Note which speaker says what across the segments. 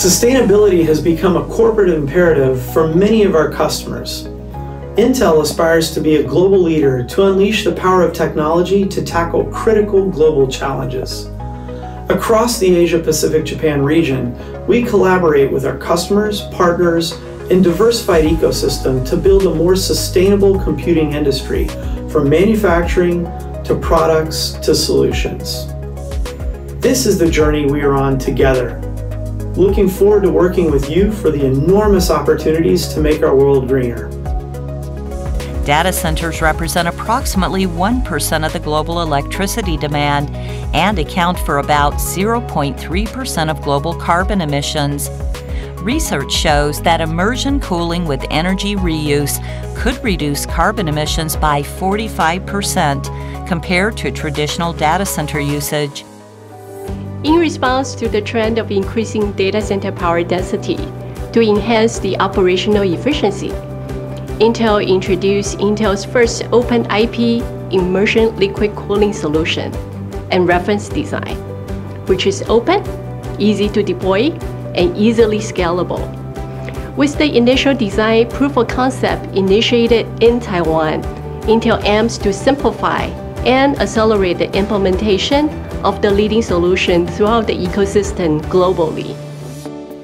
Speaker 1: Sustainability has become a corporate imperative for many of our customers. Intel aspires to be a global leader to unleash the power of technology to tackle critical global challenges. Across the Asia-Pacific-Japan region, we collaborate with our customers, partners, and diversified ecosystem to build a more sustainable computing industry, from manufacturing to products to solutions. This is the journey we are on together. Looking forward to working with you for the enormous opportunities to make our world greener.
Speaker 2: Data centers represent approximately 1% of the global electricity demand and account for about 0.3% of global carbon emissions. Research shows that immersion cooling with energy reuse could reduce carbon emissions by 45% compared to traditional data center usage.
Speaker 3: In response to the trend of increasing data center power density to enhance the operational efficiency, Intel introduced Intel's first Open IP immersion liquid cooling solution and reference design, which is open, easy to deploy, and easily scalable. With the initial design proof of concept initiated in Taiwan, Intel aims to simplify and accelerate the implementation of the leading solution throughout the ecosystem globally.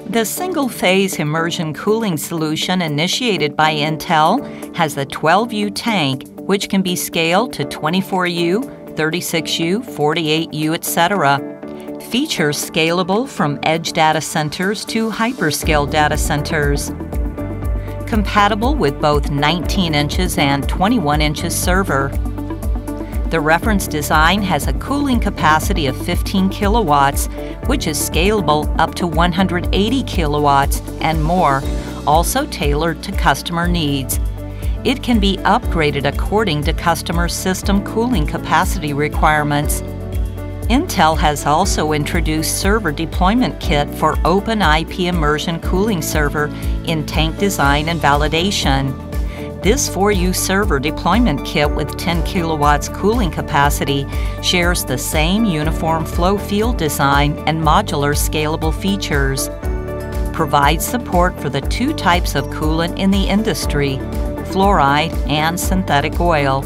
Speaker 2: The single-phase immersion cooling solution initiated by Intel has a 12U tank, which can be scaled to 24U, 36U, 48U, etc. Features scalable from edge data centers to hyperscale data centers. Compatible with both 19 inches and 21 inches server. The reference design has a cooling capacity of 15 kilowatts, which is scalable up to 180 kilowatts and more, also tailored to customer needs. It can be upgraded according to customer system cooling capacity requirements. Intel has also introduced server deployment kit for Open IP immersion cooling server in tank design and validation. This 4U server deployment kit with 10 kilowatts cooling capacity shares the same uniform flow field design and modular scalable features. Provides support for the two types of coolant in the industry, fluoride and synthetic oil.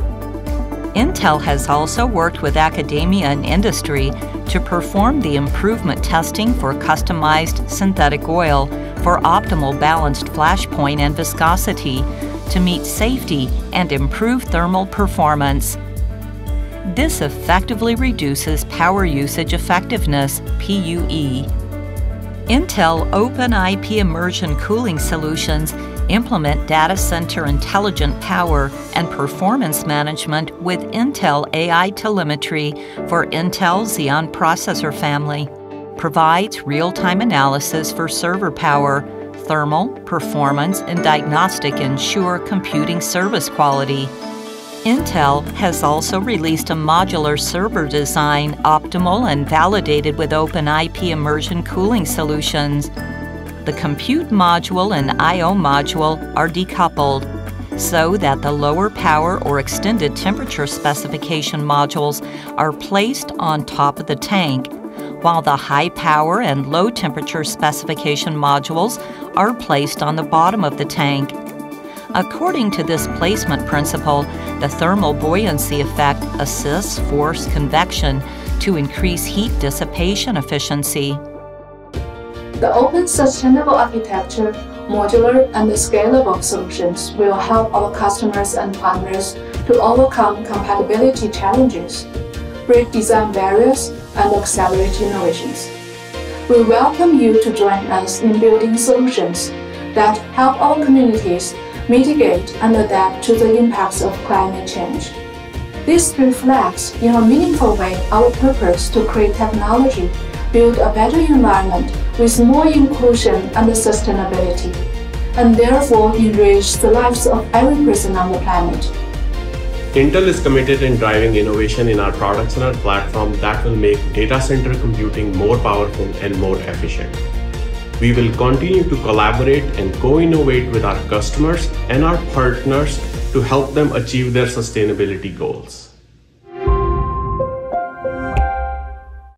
Speaker 2: Intel has also worked with academia and industry to perform the improvement testing for customized synthetic oil for optimal balanced flash point and viscosity to meet safety and improve thermal performance. This effectively reduces power usage effectiveness, PUE. Intel Open IP immersion cooling solutions implement data center intelligent power and performance management with Intel AI telemetry for Intel Xeon processor family. Provides real-time analysis for server power, thermal, performance, and diagnostic ensure computing service quality. Intel has also released a modular server design optimal and validated with Open IP immersion cooling solutions. The compute module and I/O module are decoupled so that the lower power or extended temperature specification modules are placed on top of the tank, while the high power and low temperature specification modules are placed on the bottom of the tank. According to this placement principle, the thermal buoyancy effect assists forced convection to increase heat dissipation efficiency.
Speaker 4: The open sustainable architecture, modular and scalable solutions will help our customers and partners to overcome compatibility challenges, break design barriers, and accelerate innovations. We welcome you to join us in building solutions that help our communities mitigate and adapt to the impacts of climate change. This reflects in a meaningful way our purpose to create technology, build a better environment with more inclusion and sustainability, and therefore enrich the lives of every person on the planet.
Speaker 5: Intel is committed in driving innovation in our products and our platform that will make data center computing more powerful and more efficient. We will continue to collaborate and co-innovate with our customers and our partners to help them achieve their sustainability goals.